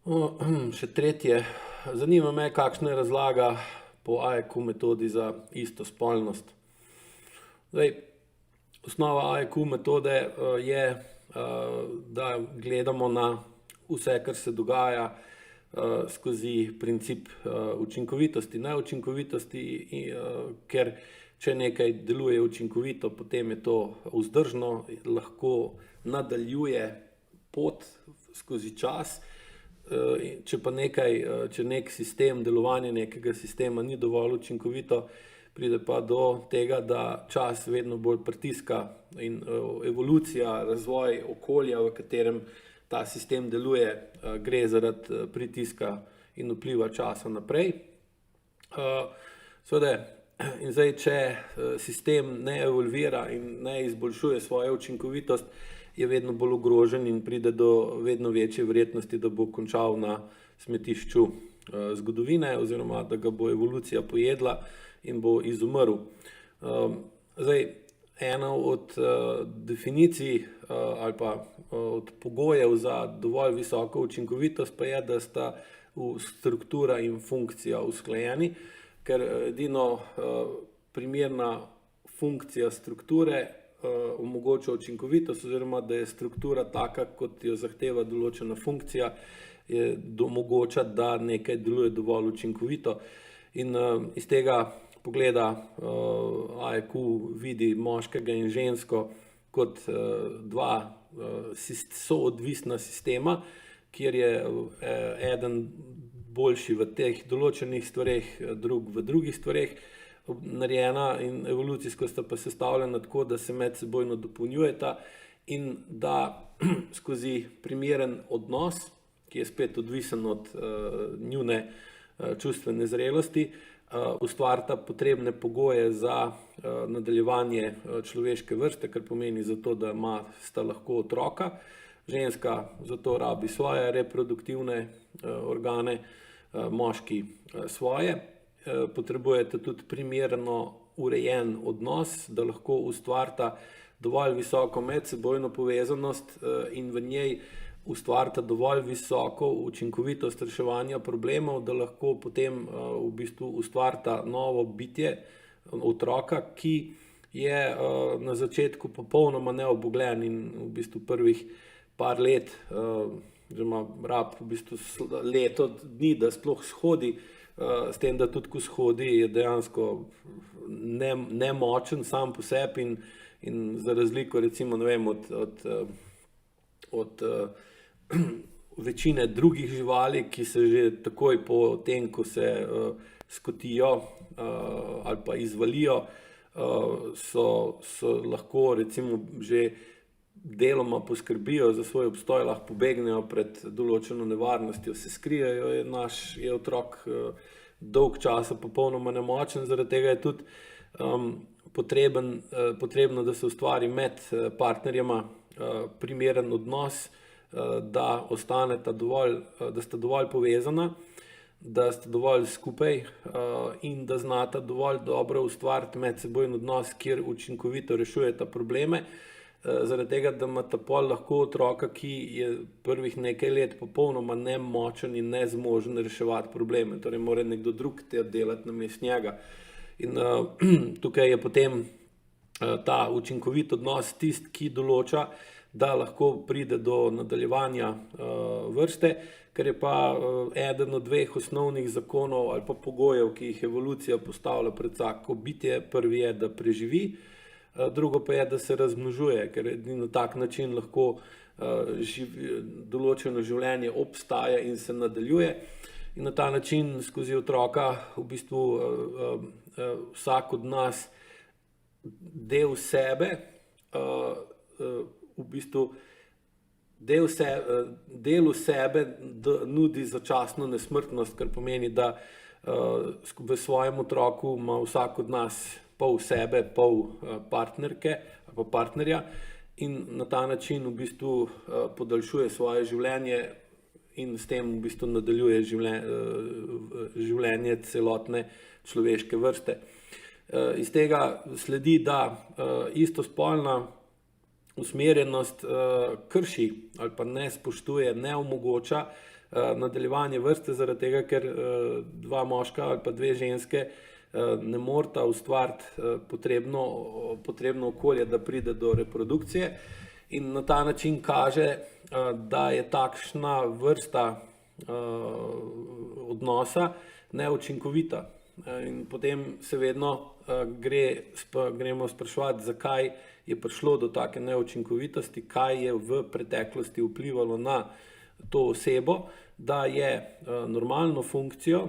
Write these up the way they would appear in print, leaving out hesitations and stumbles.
Še tretje. Zanima me, kakšna je razlaga po AEQ metodi za istospolnost. Zdaj, osnova AEQ metode je, da gledamo na vse, kar se dogaja skozi princip učinkovitosti. Neučinkovitosti, ker če nekaj deluje učinkovito, potem je to vzdržno, lahko nadaljuje pot skozi čas. Če pa nek sistem, delovanje nekega sistema ni dovolj učinkovito, pride pa do tega, da čas vedno bolj pritiska in evolucija, razvoj okolja, v katerem ta sistem deluje, gre zaradi pritiska in vpliva časa naprej. Seveda, in zdaj, če sistem ne evolvira in ne izboljšuje svojo učinkovitost, je vedno bolj ogrožen in pride do vedno večje verjetnosti, da bo končal na smetišču zgodovine oziroma da ga bo evolucija pojedla in bo izumrl. Zdaj, ena od definicij ali pa od pogojev za dovolj visoko učinkovitost pa je, da sta struktura in funkcija usklajeni, ker edino primerna funkcija strukture omogoča učinkovitost oziroma da je struktura taka, kot jo zahteva določena funkcija, je omogoča, da nekaj deluje dovolj učinkovito. In iz tega pogleda AEQ vidi moškega in žensko kot dva soodvisna sistema, kjer je eden boljši v teh določenih stvareh, drug v drugih stvareh, narejena in evolucijsko sta pa sestavljena tako, da se medsebojno dopolnjujeta in da skozi primeren odnos, ki je spet odvisen od njune čustvene zrelosti, ustvarita potrebne pogoje za nadaljevanje človeške vrste, kar pomeni zato, da sta lahko otroka. Ženska zato rabi svoje reproduktivne organe, moški svoje. Potrebujete tudi primerno urejen odnos, da lahko ustvarita dovolj visoko medsebojno povezanost in v njej ustvarita dovolj visoko učinkovitost reševanja problemov, da lahko potem v bistvu ustvarita novo bitje, otroka, ki je na začetku popolnoma neobogljen in v bistvu prvih par let, oziroma rab v bistvu leto dni, da sploh shodi, s tem, da tudi ko shodi, je dejansko nemočen sam po sebi in za razliko recimo, ne vem, od večine drugih živali, ki se že takoj po tem, ko se skotijo ali pa izvalijo, so lahko recimo že deloma poskrbijo za svoj obstoj, lahko pobegnejo pred določeno nevarnostjo, se skrijejo, je otrok dolg časa popolnoma nemočen, zaradi tega je tudi potrebno, da se ustvari med partnerjema primeren odnos, da ostaneta dovolj, da sta dovolj povezana, da sta dovolj skupaj in da znata dovolj dobro ustvariti medsebojni odnos, kjer učinkovito rešujeta probleme, zaradi tega, da imata pol lahko otroka, ki je prvih nekaj let popolnoma nemočen in nezmožen reševati probleme, torej mora nekdo drug delati namesto njega. In tukaj je potem ta učinkovit odnos tisti, ki določa, da lahko pride do nadaljevanja vrste, ker je pa eden od dveh osnovnih zakonov ali pa pogojev, ki jih evolucija postavlja pred vsako bitje. Prvi je, da preživi, drugo pa je, da se razmnožuje, ker na tak način lahko določeno življenje obstaja in se nadaljuje. In na ta način skozi otroka v bistvu vsak od nas del sebe, v bistvu delu sebe nudi začasno nesmrtnost, kar pomeni, da v svojem otroku ima vsak od nas pol sebe, pol partnerke ali pa partnerja in na ta način v bistvu podaljšuje svoje življenje in s tem v bistvu nadaljuje življenje celotne človeške vrste. Iz tega sledi, da istospolna usmerjenost krši ali pa ne spoštuje, ne omogoča nadaljevanje vrste, zaradi tega, ker dva moška ali pa dve ženske ne morata ustvariti potrebno okolje, da pride do reprodukcije, in na ta način kaže, da je takšna vrsta odnosa neučinkovita. In potem se vedno gremo spraševati, zakaj je prišlo do take neučinkovitosti, kaj je v preteklosti vplivalo na to osebo, da je normalno funkcijo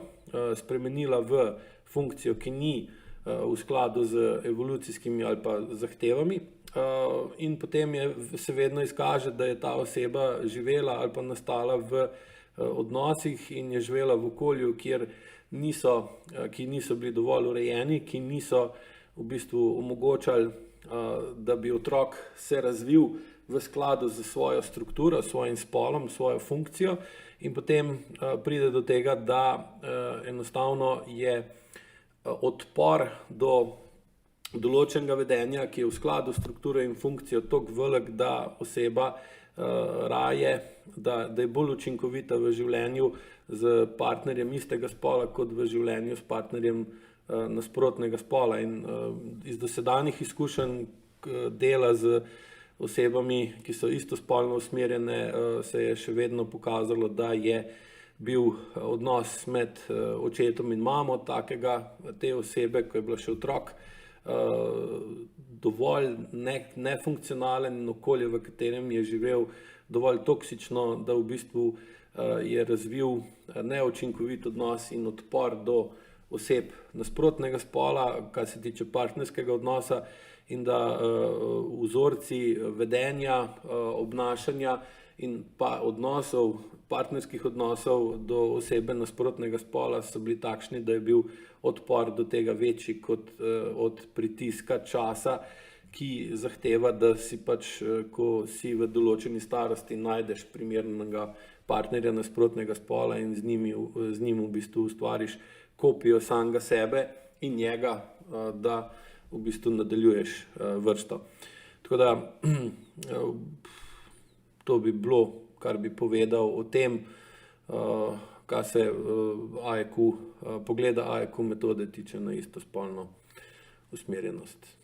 spremenila v funkcijo, ki ni v skladu z evolucijskimi ali pa zahtevami, in potem se vedno izkaže, da je ta oseba živela ali pa nastala v odnosih in je živela v okolju, ki niso bili dovolj urejeni, ki niso v bistvu omogočali, da bi otrok se razvil v skladu z svojo strukturo, svojim spolom, svojo funkcijo, in potem pride do tega, da enostavno je odpor do določenega vedenja, ki je v skladu s strukturo in funkcijo, toliko velik, da oseba raje, da je bolj učinkovita v življenju z partnerjem istega spola, kot v življenju s partnerjem nasprotnega spola. In iz dosedanjih izkušenj dela z osebami, ki so istospolno usmerjene, se je še vedno pokazalo, da je bil odnos med očetom in mamo te osebe, ko je bila še otrok, dovolj nefunkcionalen in okolje, v katerem je živel, dovolj toksično, da v bistvu je razvil neučinkovit odnos in odpor do oseb nasprotnega spola, kar se tiče partnerskega odnosa, in da vzorci vedenja, obnašanja in pa partnerskih odnosov do osebe nasprotnega spola so bili takšni, da je bil odpor do tega večji kot od pritiska časa, ki zahteva, da si pač, ko si v določeni starosti, najdeš primernega partnerja nasprotnega spola in z njim v bistvu ustvariš kopijo samega sebe in njega, da v bistvu nadaljuješ vrsto. Tako da to bi bilo, kar bi povedal o tem, kar se pogleda AEQ metode tiče na istospolno usmerjenost.